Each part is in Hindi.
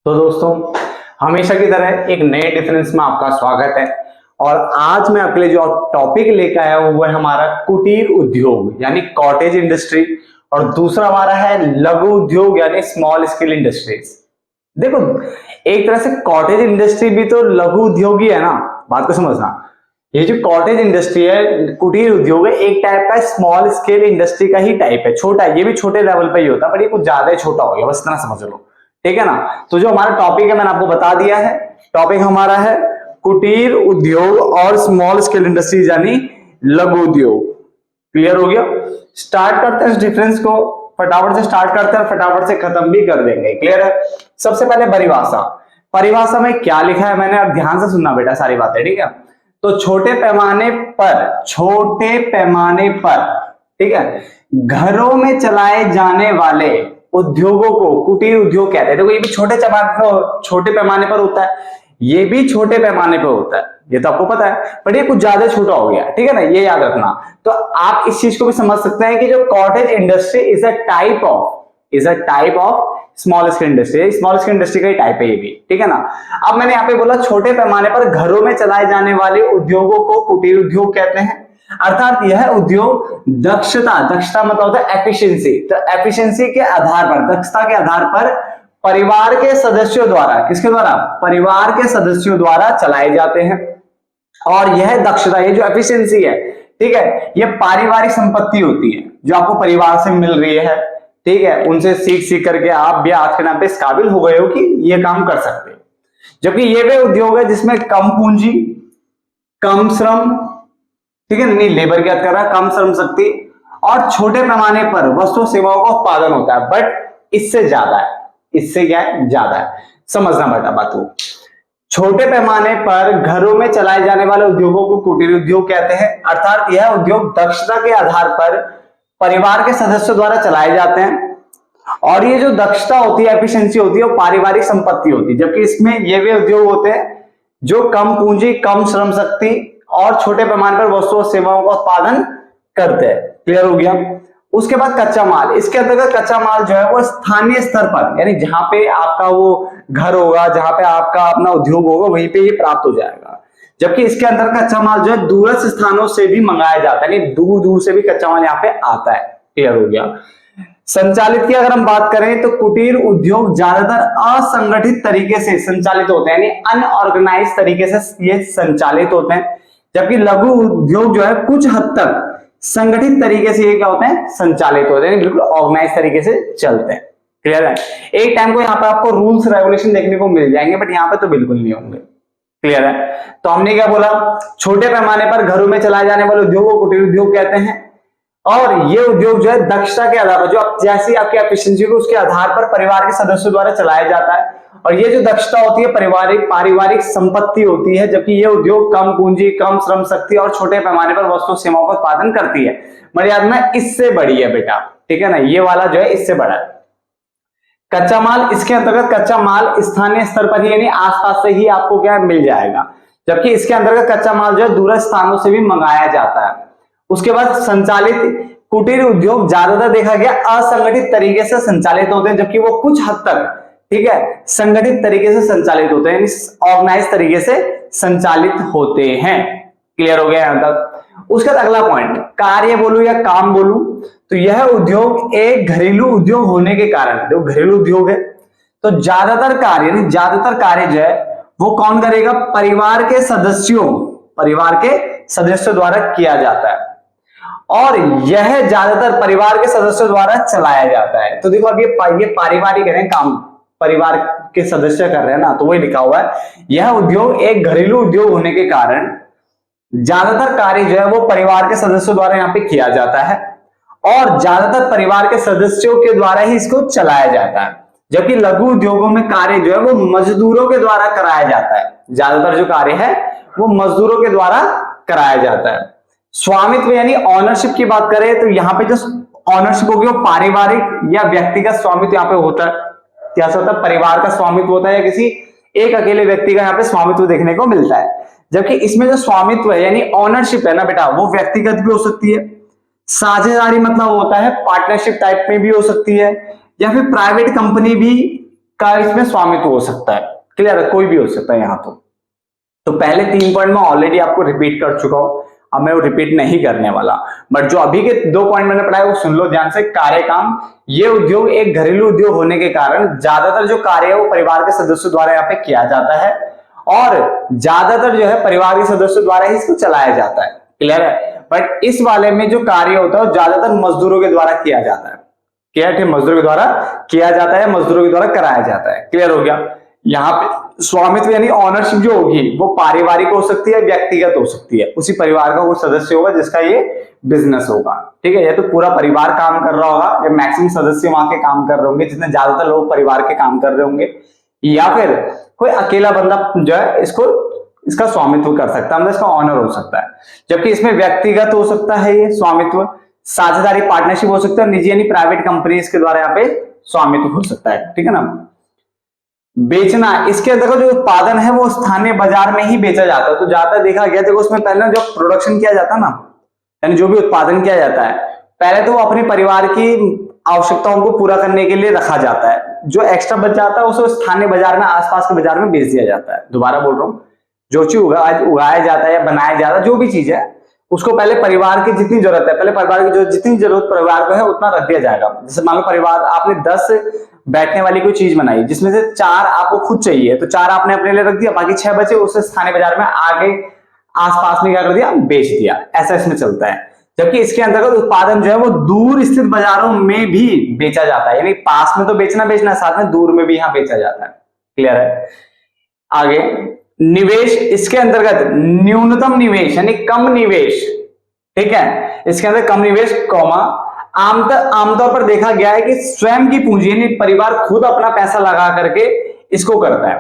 तो दोस्तों, हमेशा की तरह एक नए डिफरेंस में आपका स्वागत है। और आज मैं आपके लिए जो टॉपिक लेकर आया हूं वो है हमारा कुटीर उद्योग यानी कॉटेज इंडस्ट्री, और दूसरा हमारा है लघु उद्योग यानी स्मॉल स्केल इंडस्ट्रीज। देखो, एक तरह से कॉटेज इंडस्ट्री भी तो लघु उद्योग ही है ना, बात को समझना। ये जो कॉटेज इंडस्ट्री है, कुटीर उद्योग है, एक टाइप का स्मॉल स्केल इंडस्ट्री का ही टाइप है, छोटा है। ये भी छोटे लेवल पे ही होता है, पर ये कुछ ज्यादा ही छोटा हो गया, बस इतना समझ लो, ठीक है ना। तो जो हमारा टॉपिक है मैंने आपको बता दिया है। टॉपिक हमारा है कुटीर उद्योग और स्मॉल स्केल इंडस्ट्रीज यानी लघु उद्योग। क्लियर हो गया? स्टार्ट करते हैं इस डिफरेंस को, फटाफट से स्टार्ट करते हैं, फटाफट से खत्म भी कर देंगे। क्लियर है? सबसे पहले परिभाषा। परिभाषा में क्या लिखा है मैंने, अब ध्यान से सुनना बेटा सारी बातें, ठीक है। तो छोटे पैमाने पर, ठीक है, घरों में चलाए जाने वाले उद्योगों को कुटीर उद्योग कहते हैं। देखो, ये भी छोटे पैमाने पर होता है, ये भी छोटे पैमाने पर होता है, ये तो आपको पता है, पर ये कुछ ज्यादा छोटा हो गया, ठीक है ना, ये याद रखना। तो आप इस चीज को भी समझ सकते हैं कि जो cottage industry is a type of small scale industry. Small scale industry का ही टाइप है ये भी, ठीक है ना। अब मैंने यहाँ पे बोला छोटे पैमाने पर घरों में चलाए जाने वाले उद्योगों को कुटीर उद्योग कहते हैं। अर्थात यह उद्योग दक्षता मतलब होता है एफिशिएंसी, तो एफिशिएंसी के आधार पर, दक्षता के आधार पर परिवार के सदस्यों द्वारा, किसके द्वारा? परिवार के सदस्यों द्वारा चलाए जाते हैं। और यह दक्षता, ये जो एफिशिएंसी है, ठीक है, ये पारिवारिक संपत्ति होती है जो आपको परिवार से मिल रही है, ठीक है। उनसे सीख करके आप भी आज के नाम पे इस काबिल हो गए हो कि ये काम कर सकते हो। जबकि ये वे उद्योग है जिसमें कम पूंजी, कम श्रम, ठीक है, नहीं लेबर की बात कर रहा है, कम श्रम शक्ति और छोटे पैमाने पर वस्तु सेवाओं का उत्पादन होता है। बट इससे ज्यादा है, इससे क्या है? ज्यादा है। समझना बेटा बात को। छोटे पैमाने पर घरों में चलाए जाने वाले उद्योगों को कुटीर उद्योग कहते हैं। अर्थात यह उद्योग दक्षता के आधार पर परिवार के सदस्यों द्वारा चलाए जाते हैं। और ये जो दक्षता होती है, एफिशिएंसी होती है, वो पारिवारिक संपत्ति होती है। जबकि इसमें ये वे उद्योग होते हैं जो कम पूंजी, कम श्रम शक्ति और छोटे पैमाने पर वस्तु और सेवाओं का उत्पादन करते हैं। क्लियर हो गया? उसके बाद कच्चा माल। इसके अंतर्गत कच्चा माल जो है वो स्थानीय स्तर पर, यानी जहां पे आपका वो घर होगा, जहां पे आपका अपना उद्योग होगा, वहीं पे ये प्राप्त हो जाएगा। जबकि इसके अंदर कच्चा माल जो है दूरस्थ स्थानों से भी मंगाया जाता है, यानी दूर दूर से भी कच्चा माल यहाँ पे आता है। क्लियर हो गया? संचालित की अगर हम बात करें तो कुटीर उद्योग ज्यादातर असंगठित तरीके से संचालित होते हैं, यानी अनऑर्गेनाइज तरीके से ये संचालित होते हैं। जबकि लघु उद्योग जो है कुछ हद तक संगठित तरीके से ये क्या होते हैं? संचालित होते हैं, बिल्कुल ऑर्गेनाइज तरीके से चलते हैं। क्लियर है? एक टाइम को यहाँ पे आपको रूल्स रेगुलेशन देखने को मिल जाएंगे, बट यहाँ पे तो बिल्कुल नहीं होंगे। क्लियर है? तो हमने क्या बोला, छोटे पैमाने पर घरों में चलाए जाने वाले उद्योग को कुटीर उद्योग कहते हैं। और ये उद्योग जो है दक्षता के आधार पर, जो जैसी आपकी एफिशिएंसी हो उसके आधार पर परिवार के सदस्यों द्वारा चलाया जाता है। और ये जो दक्षता होती है पारिवारिक संपत्ति होती है। जबकि ये उद्योग कम पूंजी, कम श्रम शक्ति और छोटे पैमाने पर वस्तु सेवाओं का उत्पादन करती है। मर्यादा में इससे बड़ी है बेटा, ठीक है ना, ये वाला जो है इससे बड़ा है। कच्चा माल, इसके अंतर्गत कच्चा माल स्थानीय स्तर पर ही, यानी आसपास से ही आपको क्या मिल जाएगा। जबकि इसके अंतर्गत कच्चा माल जो है दूरस्थ स्थानों से भी मंगाया जाता है। उसके बाद संचालित कुटीर उद्योग ज्यादातर देखा गया असंगठित तरीके से संचालित होते हैं, जबकि वो कुछ हद तक, ठीक है, संगठित तरीके से संचालित होते हैं, ऑर्गेनाइज तरीके से संचालित होते हैं। क्लियर हो गया यहां तक? उसका अगला पॉइंट, कार्य बोलूं या काम बोलूं, तो यह उद्योग एक घरेलू उद्योग होने के कारण, जो घरेलू उद्योग है, तो ज्यादातर कार्य जो है वो कौन करेगा? परिवार के सदस्यों द्वारा किया जाता है। और यह ज्यादातर परिवार के सदस्यों द्वारा चलाया जाता है। तो देखो, अब ये पारिवारिक है, काम परिवार के सदस्य कर रहे हैं ना, तो वही लिखा हुआ है। यह उद्योग एक घरेलू उद्योग होने के कारण ज्यादातर कार्य जो है वो परिवार के सदस्यों द्वारा यहाँ पे किया जाता है, और ज्यादातर परिवार के सदस्यों के द्वारा ही इसको चलाया जाता है। जबकि लघु उद्योगों में कार्य जो है वो मजदूरों के द्वारा कराया जाता है। ज्यादातर जो कार्य है वो मजदूरों के द्वारा कराया जाता है। स्वामित्व यानी ऑनरशिप की बात करें तो यहाँ पे जो ऑनरशिप होगी वो पारिवारिक या व्यक्तिगत स्वामित्व यहाँ पे होता है। क्या होता है? परिवार का स्वामित्व होता है या किसी एक अकेले व्यक्ति का यहाँ पे स्वामित्व देखने को मिलता है। जबकि इसमें जो स्वामित्व है यानी ऑनरशिप है ना बेटा, वो व्यक्तिगत भी हो सकती है, साझेदारी मतलब होता है पार्टनरशिप टाइप में भी हो सकती है, या फिर प्राइवेट कंपनी भी का इसमें स्वामित्व हो सकता है। क्लियर है, कोई भी हो सकता है यहाँ तो पहले 3 पॉइंट मैं ऑलरेडी आपको रिपीट कर चुका हूं, अब मैं वो रिपीट नहीं करने वाला, बट जो अभी के 2 पॉइंट मैंने पढ़ाया वो सुन लो ध्यान से। कार्य काम, ये उद्योग एक घरेलू उद्योग होने के कारण ज्यादातर जो कार्य है वो परिवार के सदस्यों द्वारा यहाँ पे किया जाता है और ज्यादातर जो है परिवार के सदस्यों द्वारा ही इसको चलाया जाता है। क्लियर है, बट इस वाले में जो कार्य होता है वो ज्यादातर मजदूरों के द्वारा किया जाता है। क्लियर है, मजदूरों के द्वारा किया जाता है, मजदूरों के द्वारा कराया जाता है। क्लियर हो गया। यहाँ पे स्वामित्व यानी ऑनरशिप जो होगी वो पारिवारिक हो सकती है, व्यक्तिगत हो सकती है। उसी परिवार का कोई सदस्य होगा जिसका ये बिजनेस होगा। ठीक है, ये तो पूरा परिवार काम कर रहा होगा या मैक्सिमम सदस्य वहां के काम कर रहे होंगे, जितने ज्यादातर लोग परिवार के काम कर रहे होंगे, या फिर कोई अकेला बंदा जो है इसका स्वामित्व कर सकता है, मतलब इसका ऑनर हो सकता है। जबकि इसमें व्यक्तिगत हो सकता है ये स्वामित्व, साझेदारी पार्टनरशिप हो सकता है, निजी यानी प्राइवेट कंपनीज के द्वारा यहाँ पे स्वामित्व हो सकता है। ठीक है ना। बेचना, इसके अंतर्गत जो उत्पादन है वो स्थानीय बाजार में ही बेचा जाता है। तो ज्यादा देखा गया, देखो उसमें पहले जो प्रोडक्शन किया जाता है ना, यानी जो भी उत्पादन किया जाता है, पहले तो वो अपने परिवार की आवश्यकताओं को पूरा करने के लिए रखा जाता है। जो एक्स्ट्रा बच जाता है उसे स्थानीय बाजार में, आसपास के बाजार में बेच दिया जाता है। दोबारा बोल रहा हूँ, जो चीज उगाया जाता है या बनाया जाता है, जो भी चीज है उसको पहले परिवार की जितनी जरूरत है, पहले परिवार की जो जितनी जरूरत परिवार को है उतना रख दिया जाएगा। जैसे मान लो परिवार आपने 10 बैठने वाली कोई चीज बनाई, जिसमें से 4 आपको खुद चाहिए, तो 4 आपने अपने लिए रख दिया, बाकी 6 बचे उसे स्थानीय बाजार में आगे आसपास में क्या कर दिया, बेच दिया। ऐसा इसमें चलता है। जबकि इसके अंतर्गत उत्पादन जो है वो दूर स्थित बाजारों में भी बेचा जाता है, यानी पास में तो बेचना साथ में दूर में भी यहाँ बेचा जाता है। क्लियर है। आगे निवेश, इसके अंतर्गत न्यूनतम निवेश यानी कम निवेश। ठीक है, इसके अंदर कम निवेश कौमा आमतौर पर देखा गया है कि स्वयं की पूंजी यानी परिवार खुद अपना पैसा लगा करके इसको करता है,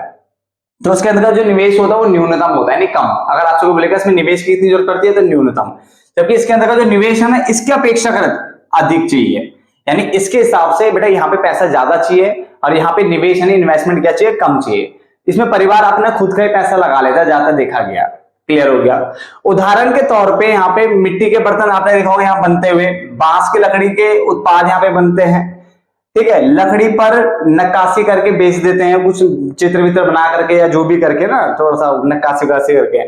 तो उसके अंदर जो निवेश होता है वो न्यूनतम होता है, यानी कम। अगर आपसे बोलेगा इसमें निवेश की कितनी जरूरत पड़ती है, तो न्यूनतम। जबकि इसके अंदर का जो निवेश है ना, इसके अपेक्षाकृत अधिक चाहिए, यानी इसके हिसाब से बेटा यहाँ पे पैसा ज्यादा चाहिए और यहाँ पे निवेश यानी इन्वेस्टमेंट क्या चाहिए, कम चाहिए। इसमें परिवार अपना खुद का ही पैसा लगा लेता है, ज्यादा देखा गया। क्लियर हो गया। उदाहरण के तौर पे यहाँ पे मिट्टी के बर्तन आपने देखा होगा यहाँ बनते हुए, बांस की लकड़ी के उत्पाद यहाँ पे बनते हैं। ठीक है, लकड़ी पर नक्काशी करके बेच देते हैं, कुछ चित्र वित्र बना करके या जो भी करके ना, थोड़ा सा नक्काशी करके,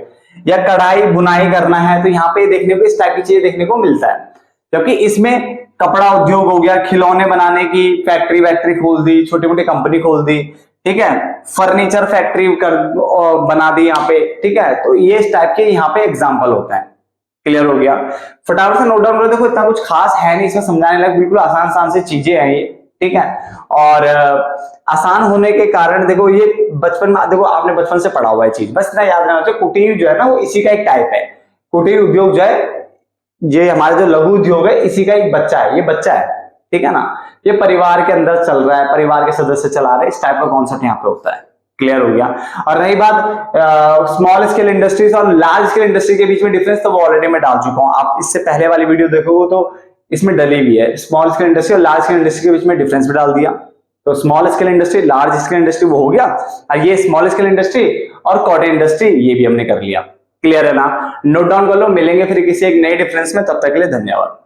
या कढ़ाई बुनाई करना है तो यहाँ पे देखने को इस टाइप की चीजें देखने को मिलता है। जबकि इसमें कपड़ा उद्योग हो गया, खिलौने बनाने की फैक्ट्री खोल दी, छोटी मोटी कंपनी खोल दी। ठीक है, फर्नीचर फैक्ट्री बना दी यहाँ पे। ठीक है, तो ये इस टाइप के यहाँ पे एग्जाम्पल होता है। क्लियर हो गया। फटाफट से नोट डाउन करो। देखो इतना कुछ खास है नहीं इसमें समझाने लायक, बिल्कुल आसान सी चीजें हैं ये। ठीक है, और आसान होने के कारण देखो ये बचपन में, देखो आपने बचपन से पढ़ा हुआ है चीज, बस इतना याद रखना चाहिए। कुटीर जो है ना वो इसी का एक टाइप है। कुटीर उद्योग जो है, ये हमारे जो लघु उद्योग है इसी का एक बच्चा है, ये बच्चा है। ठीक है ना, ये परिवार के अंदर चल रहा है, परिवार के सदस्य चला रहे हैं, इस टाइप का कॉन्सेप्ट यहाँ पे होता है। क्लियर हो गया। और रही बात स्मॉल स्केल इंडस्ट्रीज और लार्ज स्केल इंडस्ट्री के बीच में डिफरेंस, तो वो ऑलरेडी मैं डाल चुका हूँ। आप इससे पहले वाली वीडियो देखोगे तो इसमें डली हुई है। स्मॉल स्केल इंडस्ट्री और लार्ज स्केल इंडस्ट्री के बीच में डिफरेंस भी डाल दिया। तो small scale industry, large scale industry वो हो गया, और ये स्मॉल स्केल इंडस्ट्री और कॉटेज इंडस्ट्री ये भी हमने कर लिया। क्लियर है ना। नोट डाउन कर लो। मिलेंगे फिर किसी एक नए डिफरेंस में, तब तक के लिए धन्यवाद।